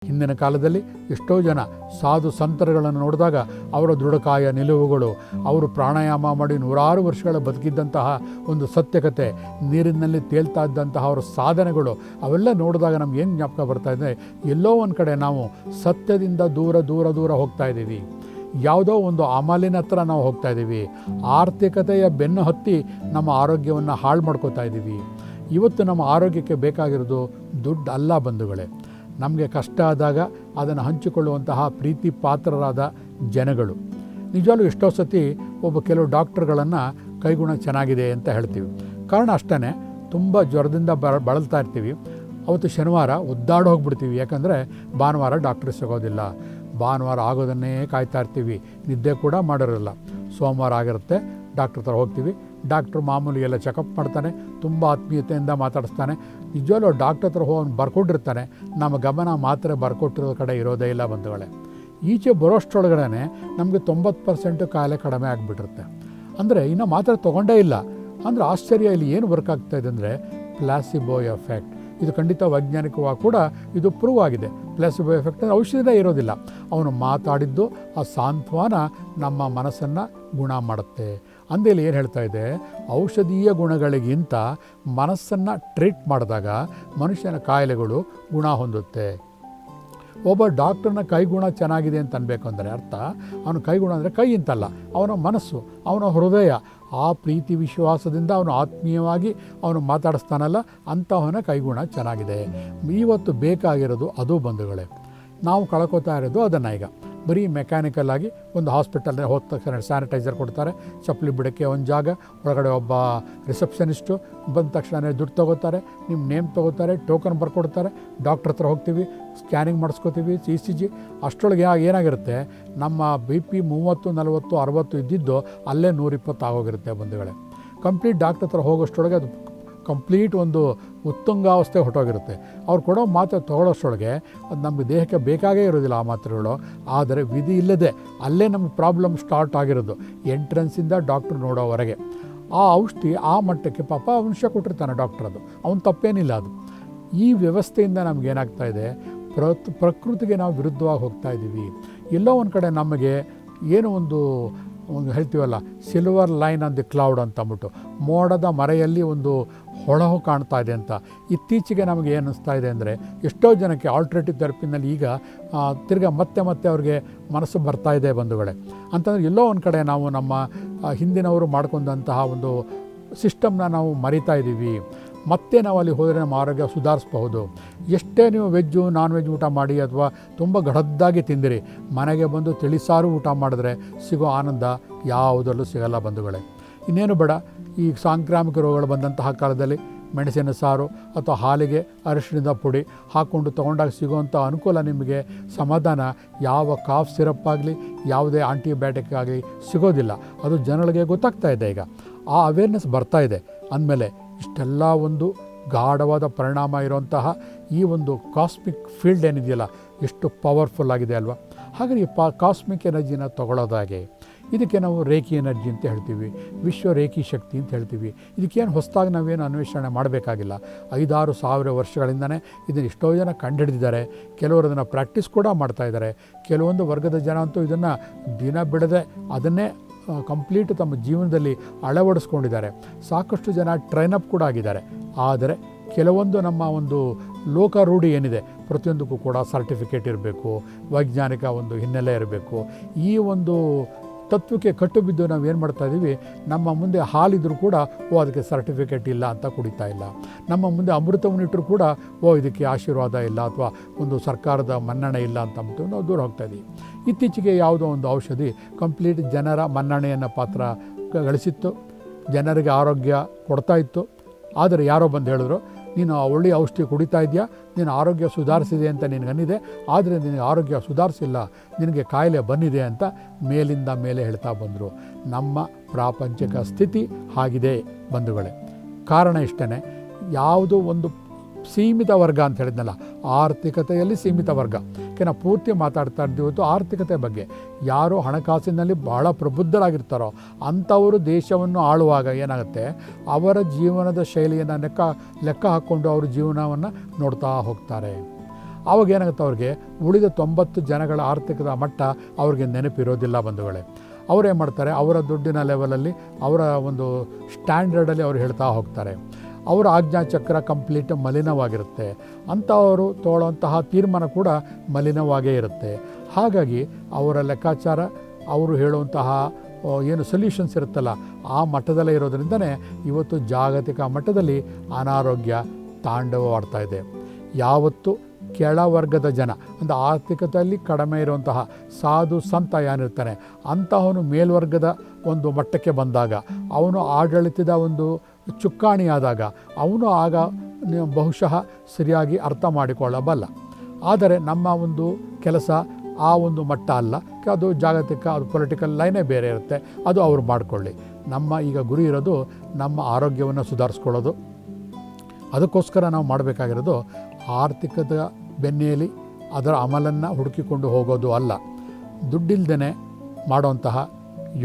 ಹಿಂದಿನ ಕಾಲದಲ್ಲಿ ಎಷ್ಟೋ ಜನ ಸಾಧು ಸಂತರುಗಳನ್ನು ನೋಡಿದಾಗ ಅವರ ದೃಢಕಾಯ ನಿಲುವುಗಳು, ಅವರು ಪ್ರಾಣಾಯಾಮ ಮಾಡಿ ನೂರಾರು ವರ್ಷಗಳ ಬದುಕಿದ್ದಂತಹ ಒಂದು ಸತ್ಯಕತೆ, ನೀರಿನಲ್ಲಿ ತೇಲ್ತಾ ಇದ್ದಂತಹ ಅವರ ಸಾಧನೆಗಳು, ಅವೆಲ್ಲ ನೋಡಿದಾಗ ನಮ್ಗೆ ಏನು ಜ್ಞಾಪಕ ಬರ್ತಾ ಇದೆ, ಎಲ್ಲೋ ಒಂದು ಕಡೆ ನಾವು ಸತ್ಯದಿಂದ ದೂರ ದೂರ ದೂರ ಹೋಗ್ತಾ ಇದ್ದೀವಿ. ಯಾವುದೋ ಒಂದು ಅಮಲಿನ ಹತ್ರ ನಾವು ಹೋಗ್ತಾ ಇದ್ದೀವಿ. ಆರ್ಥಿಕತೆಯ ಬೆನ್ನು ಹತ್ತಿ ನಮ್ಮ ಆರೋಗ್ಯವನ್ನು ಹಾಳು ಮಾಡ್ಕೋತಾ ಇದ್ದೀವಿ. ಇವತ್ತು ನಮ್ಮ ಆರೋಗ್ಯಕ್ಕೆ ಬೇಕಾಗಿರೋದು ದುಡ್ಡು ಅಲ್ಲ ಬಂಧುಗಳೇ. ನಮಗೆ ಕಷ್ಟ ಆದಾಗ ಅದನ್ನು ಹಂಚಿಕೊಳ್ಳುವಂತಹ ಪ್ರೀತಿ ಪಾತ್ರರಾದ ಜನಗಳು. ನಿಜವಾಗ್ಲೂ ಎಷ್ಟೋ ಸತಿ ಕೆಲವು ಡಾಕ್ಟ್ರುಗಳನ್ನು ಕೈಗುಣ ಚೆನ್ನಾಗಿದೆ ಅಂತ ಹೇಳ್ತೀವಿ. ಕಾರಣ ಅಷ್ಟೇ, ತುಂಬ ಜ್ವರದಿಂದ ಬಳಲ್ತಾ ಇರ್ತೀವಿ. ಅವತ್ತು ಶನಿವಾರ ಒದ್ದಾಡಿ ಹೋಗ್ಬಿಡ್ತೀವಿ, ಯಾಕಂದರೆ ಭಾನುವಾರ ಡಾಕ್ಟ್ರ್ ಸಿಗೋದಿಲ್ಲ. ಭಾನುವಾರ ಆಗೋದನ್ನೇ ಕಾಯ್ತಾ ಇರ್ತೀವಿ, ನಿದ್ದೆ ಕೂಡ ಮಾಡಿರಲ್ಲ. ಸೋಮವಾರ ಆಗಿರುತ್ತೆ, ಡಾಕ್ಟ್ರ್ ಹತ್ರ ಹೋಗ್ತೀವಿ. ಡಾಕ್ಟ್ರು ಮಾಮೂಲಿ ಎಲ್ಲ ಚೆಕಪ್ ಮಾಡ್ತಾನೆ, ತುಂಬ ಆತ್ಮೀಯತೆಯಿಂದ ಮಾತಾಡಿಸ್ತಾನೆ. ನಿಜವಾಗ್ಲೂ ಡಾಕ್ಟ್ರ್ ಹತ್ರ ಹೋಗಿ ಬರ್ಕೊಟ್ಟಿರ್ತಾನೆ, ನಮ್ಮ ಗಮನ ಮಾತ್ರೆ ಬರ್ಕೊಟ್ಟಿರೋ ಕಡೆ ಇರೋದೇ ಇಲ್ಲ ಬಂಧುಗಳೇ. ಈಚೆ ಬರೋಷ್ಟರೊಳಗಡೆ ನಮಗೆ 90% ಕಾಯಿಲೆ ಕಡಿಮೆ ಆಗಿಬಿಟ್ಟಿರುತ್ತೆ. ಅಂದರೆ ಇನ್ನೂ ಮಾತ್ರೆ ತೊಗೊಂಡೇ ಇಲ್ಲ ಅಂದರೆ ಆಶ್ಚರ್ಯ. ಇಲ್ಲಿ ಏನು ವರ್ಕ್ ಆಗ್ತಾಯಿದೆ ಅಂದರೆ ಪ್ಲಾಸಿಬೋ ಎಫೆಕ್ಟ್. ಇದು ಖಂಡಿತ ವೈಜ್ಞಾನಿಕವಾಗಿ ಕೂಡ ಇದು ಪ್ರೂವ್ ಆಗಿದೆ. ಪ್ಲಾಸಿಬೋ ಎಫೆಕ್ಟ್ ಅಂದರೆ ಔಷಧಿನೇ ಇರೋದಿಲ್ಲ. ಅವನು ಮಾತಾಡಿದ್ದು ಆ ಸಾಂತ್ವನ ನಮ್ಮ ಮನಸ್ಸನ್ನು ಗುಣ ಮಾಡುತ್ತೆ. ಅಂದೇಲಿ ಏನು ಹೇಳ್ತಾ ಇದೆ, ಔಷಧೀಯ ಗುಣಗಳಿಗಿಂತ ಮನಸ್ಸನ್ನು ಟ್ರೀಟ್ ಮಾಡಿದಾಗ ಮನುಷ್ಯನ ಕಾಯಿಲೆಗಳು ಗುಣ ಹೊಂದುತ್ತೆ. ಒಬ್ಬ ಡಾಕ್ಟ್ರನ್ನ ಕೈಗುಣ ಚೆನ್ನಾಗಿದೆ ಅಂತ ಅನ್ಬೇಕು ಅಂದರೆ ಅರ್ಥ, ಅವನ ಕೈಗುಣ ಅಂದರೆ ಕೈ ಅಂತಲ್ಲ, ಅವನ ಮನಸ್ಸು, ಅವನ ಹೃದಯ, ಆ ಪ್ರೀತಿ ವಿಶ್ವಾಸದಿಂದ ಅವನು ಆತ್ಮೀಯವಾಗಿ ಅವನು ಮಾತಾಡಿಸ್ತಾನಲ್ಲ, ಅಂಥವನ ಕೈಗುಣ ಚೆನ್ನಾಗಿದೆ. ಇವತ್ತು ಬೇಕಾಗಿರೋದು ಅದು ಬಂಧುಗಳೇ. ನಾವು ಕಳ್ಕೊತಾ ಇರೋದು ಅದನ್ನು. ಈಗ ಬರೀ ಮೆಕ್ಯಾನಿಕಲ್ ಆಗಿ ಒಂದು ಹಾಸ್ಪಿಟಲ್ನೇ ಹೋದ ತಕ್ಷಣ ಸ್ಯಾನಿಟೈಸರ್ ಕೊಡ್ತಾರೆ, ಚಪ್ಪಲಿ ಬಿಡೋಕ್ಕೆ ಒಂದು ಜಾಗ, ಒಳಗಡೆ ಒಬ್ಬ ರಿಸೆಪ್ಷನಿಸ್ಟು ಬಂದ ತಕ್ಷಣ ದುಡ್ಡು ತೊಗೋತಾರೆ, ನಿಮ್ಮ ನೇಮ್ ತೊಗೋತಾರೆ, ಟೋಕನ್ ಬರ್ಕೊಡ್ತಾರೆ. ಡಾಕ್ಟ್ರ್ ಹತ್ರ ಹೋಗ್ತೀವಿ, ಸ್ಕ್ಯಾನಿಂಗ್ ಮಾಡಿಸ್ಕೋತೀವಿ, ECG. ಅಷ್ಟರೊಳಗೆ ಏನಾಗಿರುತ್ತೆ, ನಮ್ಮ BP 30, 40, 60 ಇದ್ದಿದ್ದು ಅಲ್ಲೇ 120 ಆಗೋಗಿರುತ್ತೆ ಬಂಧುಗಳೇ. ಕಂಪ್ಲೀಟ್ ಡಾಕ್ಟ್ರ್ ಹತ್ರ ಹೋಗೋಷ್ಟರೊಳಗೆ ಅದು ಕಂಪ್ಲೀಟ್ ಒಂದು ಉತ್ತುಂಗಾವಸ್ಥೆ ಹೊರಟೋಗಿರುತ್ತೆ. ಅವ್ರು ಕೊಡೋ ಮಾತ್ರೆ ತೊಗೊಳ್ಳೋಷ್ಟರೊಳಗೆ ಅದು ನಮಗೆ ದೇಹಕ್ಕೆ ಬೇಕಾಗೇ ಇರೋದಿಲ್ಲ ಆ ಮಾತ್ರೆಗಳು. ಆದರೆ ವಿಧಿ ಇಲ್ಲದೆ ಅಲ್ಲೇ ನಮಗೆ ಪ್ರಾಬ್ಲಮ್ ಸ್ಟಾರ್ಟ್ ಆಗಿರೋದು, ಎಂಟ್ರೆನ್ಸಿಂದ ಡಾಕ್ಟ್ರು ನೋಡೋವರೆಗೆ. ಆ ಔಷಧಿ ಆ ಮಟ್ಟಕ್ಕೆ ಪಾಪ ಅಂಶ ಕೊಟ್ಟಿರ್ತಾನೆ ಡಾಕ್ಟ್ರ್, ಅದು ಅವನ ತಪ್ಪೇನಿಲ್ಲ. ಅದು ಈ ವ್ಯವಸ್ಥೆಯಿಂದ ನಮಗೇನಾಗ್ತಾ ಇದೆ, ಪ್ರಕೃತಿಗೆ ನಾವು ವಿರುದ್ಧವಾಗಿ ಹೋಗ್ತಾ ಇದ್ದೀವಿ. ಎಲ್ಲೋ ಒಂದು ಕಡೆ ನಮಗೆ ಏನೋ ಒಂದು ಹೇಳ್ತೀವಲ್ಲ, silver line on the cloud ಅಂತ ಅಂದ್ಬಿಟ್ಟು, ಮೋಡದ ಮರೆಯಲ್ಲಿ ಒಂದು ಹೊಳಹು ಕಾಣ್ತಾ ಇದೆ ಅಂತ. ಇತ್ತೀಚೆಗೆ ನಮಗೆ ಏನು ಅನ್ನಿಸ್ತಾ ಇದೆ ಅಂದರೆ, ಎಷ್ಟೋ ಜನಕ್ಕೆ ಆಲ್ಟ್ರೇಟಿವ್ ಥೆರಪಿನಲ್ಲಿ ಈಗ ತಿರ್ಗಾ ಮತ್ತೆ ಅವ್ರಿಗೆ ಮನಸ್ಸು ಬರ್ತಾ ಇದೆ ಬಂಧುಗಳೇ. ಅಂತಂದರೆ ಎಲ್ಲೋ ಒಂದು ಕಡೆ ನಾವು ನಮ್ಮ ಹಿಂದಿನವರು ಮಾಡ್ಕೊಂಡಂತಹ ಒಂದು ಸಿಸ್ಟಮ್ನ ನಾವು ಮರಿತಾ ಇದ್ದೀವಿ. ಮತ್ತೆ ನಾವು ಅಲ್ಲಿ ಹೋದರೆ ನಮ್ಮ ಆರೋಗ್ಯ ಸುಧಾರಿಸಬಹುದು. ಎಷ್ಟೇ ನೀವು ವೆಜ್ಜು ನಾನ್ ವೆಜ್ ಊಟ ಮಾಡಿ ಅಥವಾ ತುಂಬ ಗಡದ್ದಾಗಿ ತಿಂದಿರಿ, ಮನೆಗೆ ಬಂದು ತಿಳಿಸಾರು ಊಟ ಮಾಡಿದ್ರೆ ಸಿಗೋ ಆನಂದ ಯಾವುದರಲ್ಲೂ ಸಿಗಲ್ಲ ಬಂಧುಗಳೇ. ಇನ್ನೇನು ಬೇಡ, ಈ ಸಾಂಕ್ರಾಮಿಕ ರೋಗಗಳು ಬಂದಂತಹ ಕಾಲದಲ್ಲಿ ಮೆಣಸಿನ ಸಾರು ಅಥವಾ ಹಾಲಿಗೆ ಅರಿಶಿಣದ ಪುಡಿ ಹಾಕ್ಕೊಂಡು ತೊಗೊಂಡಾಗ ಸಿಗೋವಂಥ ಅನುಕೂಲ, ನಿಮಗೆ ಸಮಾಧಾನ ಯಾವ ಕಾಫ್ ಸಿರಪ್ ಆಗಲಿ ಯಾವುದೇ ಆಂಟಿಬಯೋಟಿಕ್ ಆಗಲಿ ಸಿಗೋದಿಲ್ಲ. ಅದು ಜನಗಳಿಗೆ ಗೊತ್ತಾಗ್ತಾ ಇದೆ. ಈಗ ಆ ಅವೇರ್ನೆಸ್ ಬರ್ತಾ ಇದೆ. ಅಂದಮೇಲೆ ಇಷ್ಟೆಲ್ಲ ಒಂದು ಗಾಢವಾದ ಪರಿಣಾಮ ಇರುವಂತಹ ಈ ಒಂದು ಕಾಸ್ಮಿಕ್ ಫೀಲ್ಡ್ ಏನಿದೆಯಲ್ಲ, ಎಷ್ಟು ಪವರ್ಫುಲ್ ಆಗಿದೆ ಅಲ್ವಾ. ಹಾಗಾಗಿ ಕಾಸ್ಮಿಕ್ ಎನರ್ಜಿನ ತಗೊಳ್ಳೋದಾಗೆ, ಇದಕ್ಕೆ ನಾವು ರೇಖಿ ಎನರ್ಜಿ ಅಂತ ಹೇಳ್ತೀವಿ, ವಿಶ್ವ ರೇಖಿ ಶಕ್ತಿ ಅಂತ ಹೇಳ್ತೀವಿ. ಇದಕ್ಕೇನು ಹೊಸದಾಗಿ ನಾವೇನು ಅನ್ವೇಷಣೆ ಮಾಡಬೇಕಾಗಿಲ್ಲ. 5-6 ಸಾವಿರ ವರ್ಷಗಳಿಂದನೇ ಇದನ್ನು ಎಷ್ಟೋ ಜನ ಕಂಡುಹಿಡಿದಿದ್ದಾರೆ. ಕೆಲವರು ಅದನ್ನು ಪ್ರಾಕ್ಟೀಸ್ ಕೂಡ ಮಾಡ್ತಾಯಿದ್ದಾರೆ. ಕೆಲವೊಂದು ವರ್ಗದ ಜನ ಅಂತೂ ಇದನ್ನು ದಿನ ಬಿಡದೆ ಅದನ್ನೇ ಕಂಪ್ಲೀಟ್ ತಮ್ಮ ಜೀವನದಲ್ಲಿ ಅಳವಡಿಸ್ಕೊಂಡಿದ್ದಾರೆ. ಸಾಕಷ್ಟು ಜನ ಟ್ರೈನಪ್ ಕೂಡ ಆಗಿದ್ದಾರೆ. ಆದರೆ ಕೆಲವೊಂದು ನಮ್ಮ ಒಂದು ಲೋಕಾರೂಢಿ ಏನಿದೆ, ಪ್ರತಿಯೊಂದಕ್ಕೂ ಕೂಡ ಸರ್ಟಿಫಿಕೇಟ್ ಇರಬೇಕು, ವೈಜ್ಞಾನಿಕ ಒಂದು ಹಿನ್ನೆಲೆ ಇರಬೇಕು. ಈ ಒಂದು ತತ್ವಕ್ಕೆ ಕಟ್ಟು ಬಿದ್ದು ನಾವು ಏನು ಮಾಡ್ತಾಯಿದ್ದೀವಿ, ನಮ್ಮ ಮುಂದೆ ಹಾಲಿದ್ರೂ ಕೂಡ ಅದಕ್ಕೆ ಸರ್ಟಿಫಿಕೇಟ್ ಇಲ್ಲ ಅಂತ ಕುಡಿತಾ ಇಲ್ಲ. ನಮ್ಮ ಮುಂದೆ ಅಮೃತವನ್ನಿಟ್ಟರೂ ಕೂಡ ಇದಕ್ಕೆ ಆಶೀರ್ವಾದ ಇಲ್ಲ ಅಥವಾ ಒಂದು ಸರ್ಕಾರದ ಮನ್ನಣೆ ಇಲ್ಲ ಅಂತ ಅಂದ್ಬಿಟ್ಟು ನಾವು ದೂರ ಹೋಗ್ತಾಯಿದ್ದೀವಿ. ಇತ್ತೀಚೆಗೆ ಯಾವುದೋ ಒಂದು ಔಷಧಿ ಕಂಪ್ಲೀಟ್ ಜನರ ಮನ್ನಣೆಯನ್ನು ಪಾತ್ರ ಗಳಿಸಿತ್ತು, ಜನರಿಗೆ ಆರೋಗ್ಯ ಕೊಡ್ತಾಯಿತ್ತು. ಆದರೆ ಯಾರೋ ಬಂದು ಹೇಳಿದ್ರು, ನೀನು ಒಳ್ಳೆಯ ಔಷಧಿ ಕುಡಿತಾ ಇದೆಯಾ, ನೀನು ಆರೋಗ್ಯ ಸುಧಾರಿಸಿದೆ ಅಂತ ನಿನಗನ್ನಿದೆ, ಆದರೆ ನಿನಗೆ ಆರೋಗ್ಯ ಸುಧಾರಿಸಿಲ್ಲ, ನಿನಗೆ ಕಾಯಿಲೆ ಬಂದಿದೆ ಅಂತ ಮೇಲಿಂದ ಮೇಲೆ ಹೇಳ್ತಾ ಬಂದರು. ನಮ್ಮ ಪ್ರಾಪಂಚಿಕ ಸ್ಥಿತಿ ಆಗಿದೆ ಬಂಧುಗಳೇ. ಕಾರಣ ಇಷ್ಟೇ, ಯಾವುದೋ ಒಂದು ಸೀಮಿತ ವರ್ಗ ಅಂತ ಹೇಳಿದ್ನಲ್ಲ, ಆರ್ಥಿಕತೆಯಲ್ಲಿ ಸೀಮಿತ ವರ್ಗ. ನಾವು ಪೂರ್ತಿ ಮಾತಾಡ್ತಾ ಇದ್ದೀವಿ ಇವತ್ತು ಆರ್ಥಿಕತೆ ಬಗ್ಗೆ. ಯಾರು ಹಣಕಾಸಿನಲ್ಲಿ ಬಹಳ ಪ್ರಬುದ್ಧರಾಗಿರ್ತಾರೋ ಅಂಥವರು ದೇಶವನ್ನು ಆಳುವಾಗ ಏನಾಗುತ್ತೆ, ಅವರ ಜೀವನದ ಶೈಲಿಯನ್ನು ಲೆಕ್ಕ ಹಾಕ್ಕೊಂಡು ಅವರು ಜೀವನವನ್ನು ನೋಡ್ತಾ ಹೋಗ್ತಾರೆ. ಆವಾಗ ಏನಾಗುತ್ತೆ, ಅವ್ರಿಗೆ ಉಳಿದ 90 ಜನಗಳ ಆರ್ಥಿಕದ ಮಟ್ಟ ಅವ್ರಿಗೆ ನೆನಪಿರೋದಿಲ್ಲ ಬಂಧುಗಳೇ. ಅವರೇನು ಮಾಡ್ತಾರೆ, ಅವರ ದುಡ್ಡಿನ ಲೆವೆಲಲ್ಲಿ ಅವರ ಒಂದು ಸ್ಟ್ಯಾಂಡರ್ಡಲ್ಲಿ ಅವ್ರು ಹೇಳ್ತಾ ಹೋಗ್ತಾರೆ. ಅವರ ಆಜ್ಞಾಚಕ್ರ ಕಂಪ್ಲೀಟ್ ಮಲಿನವಾಗಿರುತ್ತೆ. ಅಂಥವರು ತಗೊಳ್ಳೋಂತಹ ತೀರ್ಮಾನ ಕೂಡ ಮಲಿನವಾಗೇ ಇರುತ್ತೆ. ಹಾಗಾಗಿ ಅವರ ಲೆಕ್ಕಾಚಾರ, ಅವರು ಹೇಳುವಂತಹ ಏನು ಸೊಲ್ಯೂಷನ್ಸ್ ಇರುತ್ತಲ್ಲ ಆ ಮಟ್ಟದಲ್ಲೇ ಇರೋದ್ರಿಂದನೇ ಇವತ್ತು ಜಾಗತಿಕ ಮಟ್ಟದಲ್ಲಿ ಅನಾರೋಗ್ಯ ತಾಂಡವವಾಡ್ತಾ ಇದೆ. ಯಾವತ್ತು ಕೆಳವರ್ಗದ ಜನ ಅಂದರೆ ಆರ್ಥಿಕತೆಯಲ್ಲಿ ಕಡಿಮೆ ಇರುವಂತಹ ಸಾಧು ಸಂತ ಏನಿರ್ತಾನೆ ಅಂತಹವನು ಮೇಲ್ವರ್ಗದ ಒಂದು ಮಟ್ಟಕ್ಕೆ ಬಂದಾಗ, ಅವನು ಆಡಳಿತದ ಒಂದು ಚುಕ್ಕಾಣಿಯಾದಾಗ ಅವನು ಆಗ ಬಹುಶಃ ಸರಿಯಾಗಿ ಅರ್ಥ ಮಾಡಿಕೊಳ್ಳಬಲ್ಲ. ಆದರೆ ನಮ್ಮ ಒಂದು ಕೆಲಸ ಆ ಒಂದು ಮಟ್ಟ ಅಲ್ಲ, ಅದು ಜಾಗತಿಕ, ಅದು ಪೊಲಿಟಿಕಲ್ ಲೈನೇ ಬೇರೆ ಇರುತ್ತೆ, ಅದು ಅವ್ರು ಮಾಡಿಕೊಳ್ಳಿ. ನಮ್ಮ ಈಗ ಗುರಿ ಇರೋದು ನಮ್ಮ ಆರೋಗ್ಯವನ್ನು ಸುಧಾರಿಸ್ಕೊಳ್ಳೋದು. ಅದಕ್ಕೋಸ್ಕರ ನಾವು ಮಾಡಬೇಕಾಗಿರೋದು ಆರ್ಥಿಕದ ಬೆನ್ನೆಯಲ್ಲಿ ಅದರ ಅಮಲನ್ನು ಹುಡುಕಿಕೊಂಡು ಹೋಗೋದು ಅಲ್ಲ. ದುಡ್ಡಿಲ್ದೇ ಮಾಡೋಂತಹ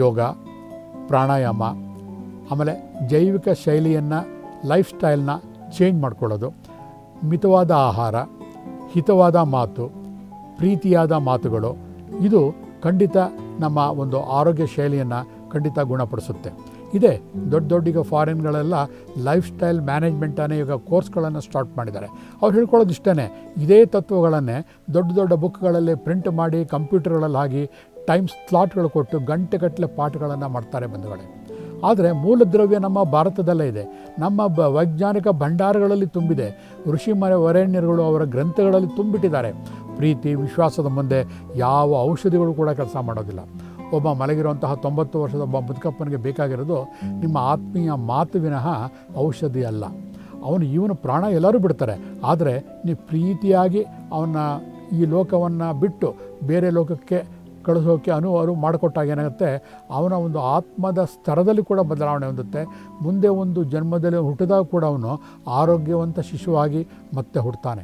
ಯೋಗ, ಪ್ರಾಣಾಯಾಮ, ಆಮೇಲೆ ಜೈವಿಕ ಶೈಲಿಯನ್ನು, ಲೈಫ್ ಸ್ಟೈಲ್ನ ಚೇಂಜ್ ಮಾಡ್ಕೊಳ್ಳೋದು, ಮಿತವಾದ ಆಹಾರ, ಹಿತವಾದ ಮಾತು, ಪ್ರೀತಿಯಾದ ಮಾತುಗಳು, ಇದು ಖಂಡಿತ ನಮ್ಮ ಒಂದು ಆರೋಗ್ಯ ಶೈಲಿಯನ್ನು ಖಂಡಿತ ಗುಣಪಡಿಸುತ್ತೆ. ಇದೆ ದೊಡ್ಡ ಈಗ ಫಾರಿನ್ಗಳೆಲ್ಲ ಲೈಫ್ ಸ್ಟೈಲ್ ಮ್ಯಾನೇಜ್ಮೆಂಟನ್ನೇ ಈಗ ಕೋರ್ಸ್ಗಳನ್ನು ಸ್ಟಾರ್ಟ್ ಮಾಡಿದ್ದಾರೆ. ಅವ್ರು ಹೇಳ್ಕೊಳ್ಳೋದು ಇಷ್ಟೇ, ಇದೇ ತತ್ವಗಳನ್ನೇ ದೊಡ್ಡ ಬುಕ್ಗಳಲ್ಲಿ ಪ್ರಿಂಟ್ ಮಾಡಿ ಕಂಪ್ಯೂಟರ್ಗಳಲ್ಲಿ ಹಾಕಿ ಟೈಮ್ ಸ್ಲಾಟ್ಗಳು ಕೊಟ್ಟು ಗಂಟೆಗಟ್ಟಲೆ ಪಾಠಗಳನ್ನು ಮಾಡ್ತಾರೆ ಬಂಧುಗಳೇ. ಆದರೆ ಮೂಲ ದ್ರವ್ಯ ನಮ್ಮ ಭಾರತದಲ್ಲೇ ಇದೆ, ನಮ್ಮ ವೈಜ್ಞಾನಿಕ ಭಂಡಾರಗಳಲ್ಲಿ ತುಂಬಿದೆ. ಋಷಿ ವರೇಣ್ಯರುಗಳು ಅವರ ಗ್ರಂಥಗಳಲ್ಲಿ ತುಂಬಿಟ್ಟಿದ್ದಾರೆ. ಪ್ರೀತಿ ವಿಶ್ವಾಸದ ಮುಂದೆ ಯಾವ ಔಷಧಿಗಳು ಕೂಡ ಕೆಲಸ ಮಾಡೋದಿಲ್ಲ. ಒಬ್ಬ ಮಲಗಿರುವಂತಹ 90 ವರ್ಷದ ಒಬ್ಬ ಮುದುಕಪ್ಪನಿಗೆ ಬೇಕಾಗಿರೋದು ನಿಮ್ಮ ಆತ್ಮೀಯ ಮಾತು ವಿನಃ ಔಷಧಿ ಅಲ್ಲ. ಇವನು ಪ್ರಾಣ ಎಲ್ಲರೂ ಬಿಡ್ತಾರೆ, ಆದರೆ ನೀವು ಪ್ರೀತಿಯಾಗಿ ಅವನ್ನ ಈ ಲೋಕವನ್ನು ಬಿಟ್ಟು ಬೇರೆ ಲೋಕಕ್ಕೆ ಕಳಿಸೋಕ್ಕೆ ಅನುವು ಮಾಡಿಕೊಟ್ಟಾಗ ಏನಾಗುತ್ತೆ, ಅವನ ಒಂದು ಆತ್ಮದ ಸ್ತರದಲ್ಲಿ ಕೂಡ ಬದಲಾವಣೆ ಹೊಂದುತ್ತೆ. ಮುಂದೆ ಒಂದು ಜನ್ಮದಲ್ಲಿ ಹುಟ್ಟಿದಾಗ ಕೂಡ ಅವನು ಆರೋಗ್ಯವಂತ ಶಿಶುವಾಗಿ ಮತ್ತೆ ಹುಡ್ತಾನೆ.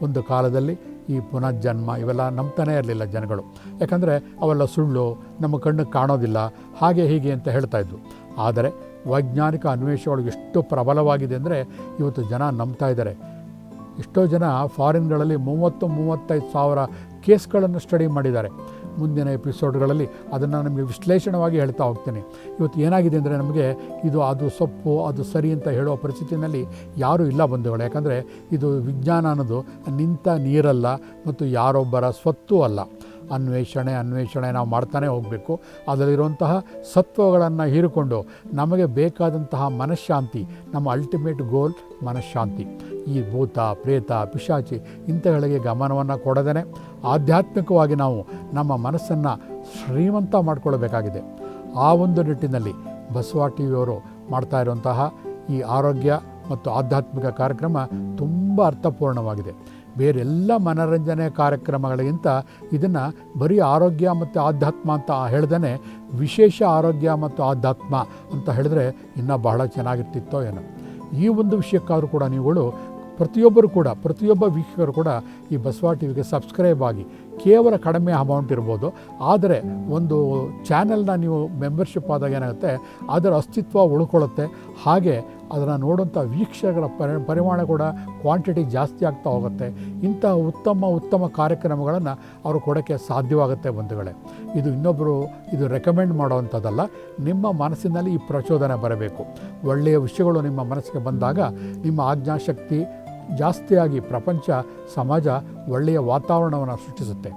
ಒಂದು ಕಾಲದಲ್ಲಿ ಈ ಪುನರ್ಜನ್ಮ ಇವೆಲ್ಲ ನಂಬ್ತಾನೇ ಇರಲಿಲ್ಲ ಜನಗಳು, ಯಾಕಂದರೆ ಅವೆಲ್ಲ ಸುಳ್ಳು, ನಮ್ಮ ಕಣ್ಣಿಗೆ ಕಾಣೋದಿಲ್ಲ, ಹಾಗೆ ಹೀಗೆ ಅಂತ ಹೇಳ್ತಾಯಿದ್ರು. ಆದರೆ ವೈಜ್ಞಾನಿಕ ಅನ್ವೇಷಣೆಗಳು ಎಷ್ಟು ಪ್ರಬಲವಾಗಿದೆ ಅಂದರೆ ಇವತ್ತು ಜನ ನಂಬ್ತಾ ಇದ್ದಾರೆ. ಎಷ್ಟೋ ಜನ ಫಾರಿನ್ಗಳಲ್ಲಿ 30-35 ಸಾವಿರ ಕೇಸ್ಗಳನ್ನು ಸ್ಟಡಿ ಮಾಡಿದ್ದಾರೆ. ಮುಂದಿನ ಎಪಿಸೋಡ್ಗಳಲ್ಲಿ ಅದನ್ನು ನಮಗೆ ವಿಶ್ಲೇಷಣವಾಗಿ ಹೇಳ್ತಾ ಹೋಗ್ತೀನಿ. ಇವತ್ತು ಏನಾಗಿದೆ ಅಂದರೆ ನಮಗೆ ಅದು ಸೊಪ್ಪು ಅದು ಸರಿ ಅಂತ ಹೇಳುವ ಪರಿಸ್ಥಿತಿಯಲ್ಲಿ ಯಾರೂ ಇಲ್ಲ ಬಂಧುಗಳು. ಯಾಕಂದರೆ ಇದು ವಿಜ್ಞಾನ ಅನ್ನೋದು ನಿಂತ ನೀರಲ್ಲ ಮತ್ತು ಯಾರೊಬ್ಬರ ಸ್ವತ್ತೂ ಅಲ್ಲ. ಅನ್ವೇಷಣೆ ನಾವು ಮಾಡ್ತಾನೆ ಹೋಗಬೇಕು. ಅದರಲ್ಲಿರುವಂತಹ ಸತ್ವಗಳನ್ನು ಹೀರಿಕೊಂಡು ನಮಗೆ ಬೇಕಾದಂತಹ ಮನಃಶಾಂತಿ, ನಮ್ಮ ಅಲ್ಟಿಮೇಟ್ ಗೋಲ್ ಮನಃಶಾಂತಿ. ಈ ಭೂತ ಪ್ರೇತ ಪಿಶಾಚಿ ಇಂಥಗಳಿಗೆ ಗಮನವನ್ನು ಕೊಡದೇ ಆಧ್ಯಾತ್ಮಿಕವಾಗಿ ನಾವು ನಮ್ಮ ಮನಸ್ಸನ್ನು ಶ್ರೀಮಂತ ಮಾಡಿಕೊಳ್ಬೇಕಾಗಿದೆ. ಆ ಒಂದು ನಿಟ್ಟಿನಲ್ಲಿ ಬಸವ ಟಿ ವಿಯವರು ಮಾಡ್ತಾ ಇರುವಂತಹ ಈ ಆರೋಗ್ಯ ಮತ್ತು ಆಧ್ಯಾತ್ಮಿಕ ಕಾರ್ಯಕ್ರಮ ತುಂಬ ಅರ್ಥಪೂರ್ಣವಾಗಿದೆ. ಬೇರೆಲ್ಲ ಮನೋರಂಜನೆ ಕಾರ್ಯಕ್ರಮಗಳಿಗಿಂತ ಇದನ್ನು ಬರೀ ಆರೋಗ್ಯ ಮತ್ತು ಆಧ್ಯಾತ್ಮ ಅಂತ ಹೇಳ್ದೇ ವಿಶೇಷ ಆರೋಗ್ಯ ಮತ್ತು ಆಧ್ಯಾತ್ಮ ಅಂತ ಹೇಳಿದ್ರೆ ಇನ್ನೂ ಬಹಳ ಚೆನ್ನಾಗಿರ್ತಿತ್ತೋ ಏನೋ. ಈ ಒಂದು ವಿಷಯಕ್ಕಾದರೂ ಕೂಡ ನೀವುಗಳು ಪ್ರತಿಯೊಬ್ಬ ವೀಕ್ಷಕರು ಕೂಡ ಈ ಬಸವ ಟಿ ವಿಗೆ ಸಬ್ಸ್ಕ್ರೈಬ್ ಆಗಿ. ಕೇವಲ ಕಡಿಮೆ ಅಮೌಂಟ್ ಇರ್ಬೋದು, ಆದರೆ ಒಂದು ಚಾನೆಲ್ನ ನೀವು ಮೆಂಬರ್ಶಿಪ್ ಆದಾಗ ಏನಾಗುತ್ತೆ, ಅದರ ಅಸ್ತಿತ್ವ ಉಳ್ಕೊಳ್ಳುತ್ತೆ. ಹಾಗೆ ಅದನ್ನು ನೋಡುವಂಥ ವೀಕ್ಷಕರ ಪರಿಮಾಣ ಕೂಡ ಕ್ವಾಂಟಿಟಿ ಜಾಸ್ತಿ ಆಗ್ತಾ ಹೋಗುತ್ತೆ. ಇಂತಹ ಉತ್ತಮ ಕಾರ್ಯಕ್ರಮಗಳನ್ನು ಅವರು ಕೊಡೋಕ್ಕೆ ಸಾಧ್ಯವಾಗುತ್ತೆ ಬಂಧುಗಳೇ. ಇದು ಇನ್ನೊಬ್ಬರು ರೆಕಮೆಂಡ್ ಮಾಡೋವಂಥದ್ದಲ್ಲ, ನಿಮ್ಮ ಮನಸ್ಸಿನಲ್ಲಿ ಈ ಪ್ರಚೋದನೆ ಬರಬೇಕು. ಒಳ್ಳೆಯ ವಿಷಯಗಳು ನಿಮ್ಮ ಮನಸ್ಸಿಗೆ ಬಂದಾಗ ನಿಮ್ಮ ಆಜ್ಞಾಶಕ್ತಿ ಜಾಸ್ತಿಯಾಗಿ ಪ್ರಪಂಚ ಸಮಾಜ ಒಳ್ಳೆಯ ವಾತಾವರಣವನ್ನು ಸೃಷ್ಟಿಸುತ್ತೆ.